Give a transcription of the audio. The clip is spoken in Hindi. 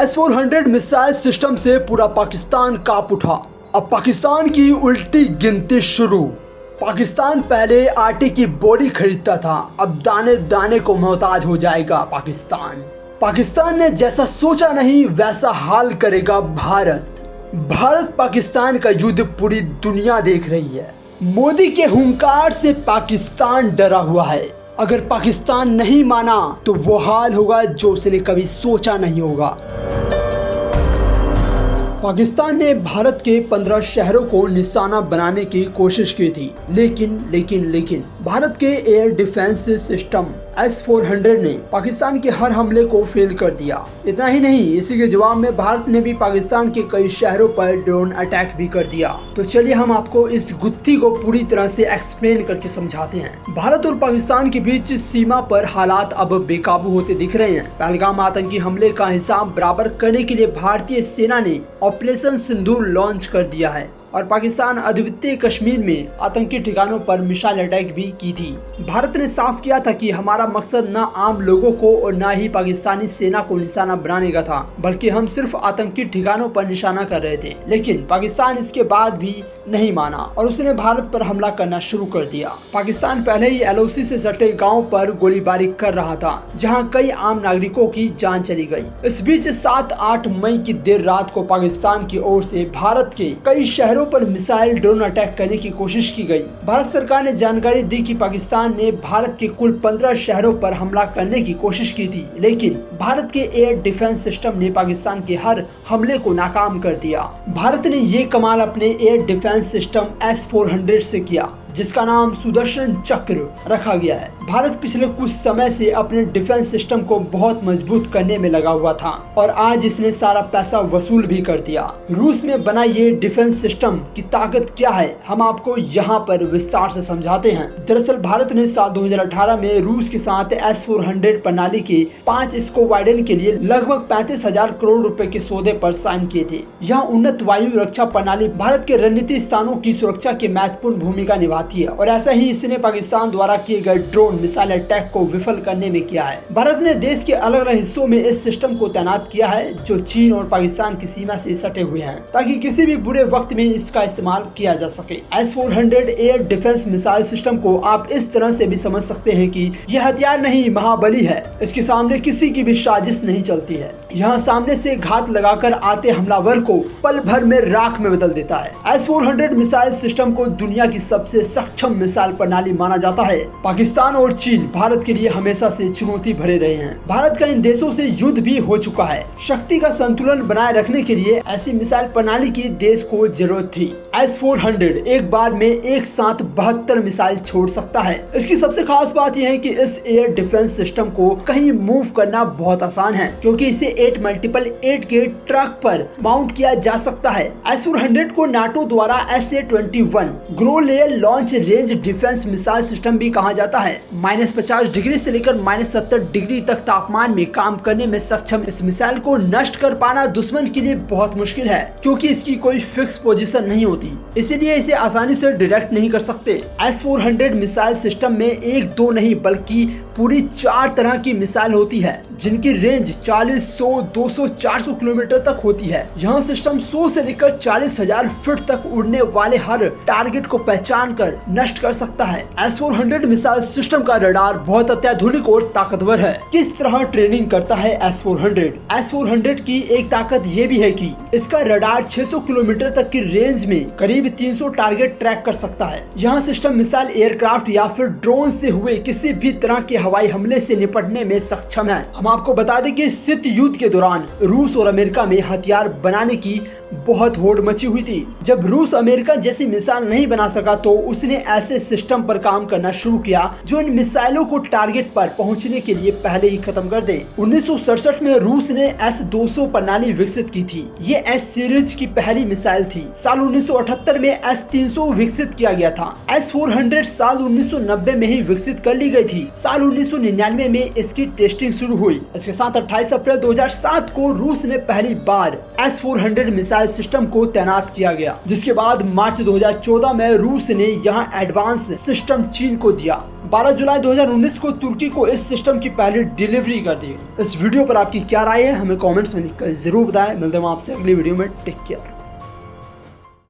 S-400 मिसाइल सिस्टम से पूरा पाकिस्तान कांप उठा। अब पाकिस्तान की उल्टी गिनती शुरू। पाकिस्तान पहले आटे की बोरी खरीदता था, अब दाने दाने को मोहताज हो जाएगा पाकिस्तान। पाकिस्तान ने जैसा सोचा नहीं वैसा हाल करेगा भारत पाकिस्तान का युद्ध पूरी दुनिया देख रही है। मोदी के हुंकार से पाकिस्तान डरा हुआ है। अगर पाकिस्तान नहीं माना तो वो हाल होगा जो उसने कभी सोचा नहीं होगा। पाकिस्तान ने भारत के 15 शहरों को निशाना बनाने की कोशिश की थी, लेकिन भारत के एयर डिफेंस सिस्टम S-400 ने पाकिस्तान के हर हमले को फेल कर दिया। इतना ही नहीं, इसी के जवाब में भारत ने भी पाकिस्तान के कई शहरों पर ड्रोन अटैक भी कर दिया। तो चलिए हम आपको इस गुत्थी को पूरी तरह से एक्सप्लेन करके समझाते हैं। भारत और पाकिस्तान के बीच सीमा पर हालात अब बेकाबू होते दिख रहे हैं। पहलगाम आतंकी हमले का हिसाब बराबर करने के लिए भारतीय सेना ने ऑपरेशन सिंदूर लॉन्च कर दिया है और पाकिस्तान अद्वितीय कश्मीर में आतंकी ठिकानों पर मिसाइल अटैक भी की थी। भारत ने साफ किया था कि हमारा मकसद न आम लोगों को और न ही पाकिस्तानी सेना को निशाना बनाने का था, बल्कि हम सिर्फ आतंकी ठिकानों पर निशाना कर रहे थे। लेकिन पाकिस्तान इसके बाद भी नहीं माना और उसने भारत पर हमला करना शुरू कर दिया। पाकिस्तान पहले ही LOC से सटे गाँव पर गोलीबारी कर रहा था, जहाँ कई आम नागरिकों की जान चली गयी। इस बीच 7-8 मई की देर रात को पाकिस्तान की ओर से भारत के कई शहरों पर मिसाइल ड्रोन अटैक करने की कोशिश की गई। भारत सरकार ने जानकारी दी कि पाकिस्तान ने भारत के कुल 15 शहरों पर हमला करने की कोशिश की थी, लेकिन भारत के एयर डिफेंस सिस्टम ने पाकिस्तान के हर हमले को नाकाम कर दिया। भारत ने ये कमाल अपने एयर डिफेंस सिस्टम S-400 से किया, जिसका नाम सुदर्शन चक्र रखा गया है। भारत पिछले कुछ समय से अपने डिफेंस सिस्टम को बहुत मजबूत करने में लगा हुआ था और आज इसने सारा पैसा वसूल भी कर दिया। रूस में बना ये डिफेंस सिस्टम की ताकत क्या है, हम आपको यहाँ पर विस्तार से समझाते हैं। दरअसल भारत ने साल 2018 में रूस के साथ S-400 प्रणाली के 5 स्क्वाड्रन के लिए लगभग 35,000 करोड़ रुपए के सौदे पर साइन किए थे। यह उन्नत वायु रक्षा प्रणाली भारत के रणनीतिक स्थानों की सुरक्षा की महत्वपूर्ण भूमिका निभाती है और ऐसा ही इसने पाकिस्तान द्वारा किए गए ड्रोन मिसाइल अटैक को विफल करने में किया है। भारत ने देश के अलग अलग हिस्सों में इस सिस्टम को तैनात किया है, जो चीन और पाकिस्तान की सीमा से सटे हुए हैं, ताकि किसी भी बुरे वक्त में इसका इस्तेमाल किया जा सके। S-400 air defence missile system को आप इस तरह से भी समझ सकते हैं कि यह हथियार नहीं महाबली है। इसके सामने किसी की भी साजिश नहीं चलती है। यहाँ सामने से घात लगाकर आते हमलावर को पल भर में राख में बदल देता है। S-400 मिसाइल सिस्टम को दुनिया की सबसे सक्षम मिसाइल प्रणाली माना जाता है। पाकिस्तान और चीन भारत के लिए हमेशा से चुनौती भरे रहे हैं। भारत का इन देशों से युद्ध भी हो चुका है। शक्ति का संतुलन बनाए रखने के लिए ऐसी मिसाइल प्रणाली की देश को जरूरत थी। S-400 एक बार में एक साथ 72 मिसाइल छोड़ सकता है। इसकी सबसे खास बात यह है कि इस एयर डिफेंस सिस्टम को कहीं मूव करना बहुत आसान है, क्योंकि इसे 8x8 के ट्रक पर माउंट किया जा सकता है। S-400 को नाटो द्वारा SA-21 grow layer launch range defence missile system भी कहा जाता है। -50 डिग्री से लेकर -70 डिग्री तक तापमान में काम करने में सक्षम इस मिसाइल को नष्ट कर पाना दुश्मन के लिए बहुत मुश्किल है, क्योंकि इसकी कोई फिक्स पोजीशन नहीं होती, इसीलिए इसे आसानी से डिटेक्ट नहीं कर सकते। S-400 मिसाइल सिस्टम में 1-2 नहीं बल्कि पूरी 4 तरह की मिसाइल होती है, जिनकी रेंज 40, 100, 200, 400 किलोमीटर तक होती है। यह सिस्टम 100 से लेकर 40,000 फीट तक उड़ने वाले हर टारगेट को पहचान कर नष्ट कर सकता है। S-400 मिसाइल सिस्टम का रडार बहुत अत्याधुनिक और ताकतवर है। किस तरह ट्रेनिंग करता है S-400 की एक ताकत ये भी है कि इसका रडार 600 किलोमीटर तक की रेंज में करीब 300 टारगेट ट्रैक कर सकता है। यह सिस्टम मिसाइल एयरक्राफ्ट या फिर ड्रोन से हुए किसी भी तरह के हवाई हमले से निपटने में सक्षम है। हम आपको बता दें कि शीत युद्ध के दौरान रूस और अमेरिका में हथियार बनाने की बहुत होड़ मची हुई थी। जब रूस अमेरिका जैसी मिसाइल नहीं बना सका तो उसने ऐसे सिस्टम पर काम करना शुरू किया जो इन मिसाइलों को टारगेट पर पहुंचने के लिए पहले ही खत्म कर दे। 1967 में रूस ने S-200 प्रणाली विकसित की थी। ये S सीरीज की पहली मिसाइल थी। साल 1978 में S-300 विकसित किया गया था। S-400 साल 1990 में ही विकसित कर ली गई थी। साल 1999 में इसकी टेस्टिंग शुरू हुई। इसके साथ 28 अप्रैल 2007 को रूस ने पहली बार S-400 मिसाइल सिस्टम को तैनात किया गया, जिसके बाद मार्च 2014 में रूस ने यहां एडवांस सिस्टम चीन को दिया। 12 जुलाई 2019 को तुर्की को इस सिस्टम की पहली डिलीवरी कर दी। इस वीडियो पर आपकी क्या राय है हमें कमेंट्स में लिखकर जरूर बताएं। मिलते हैं आपसे अगली वीडियो में। Take care.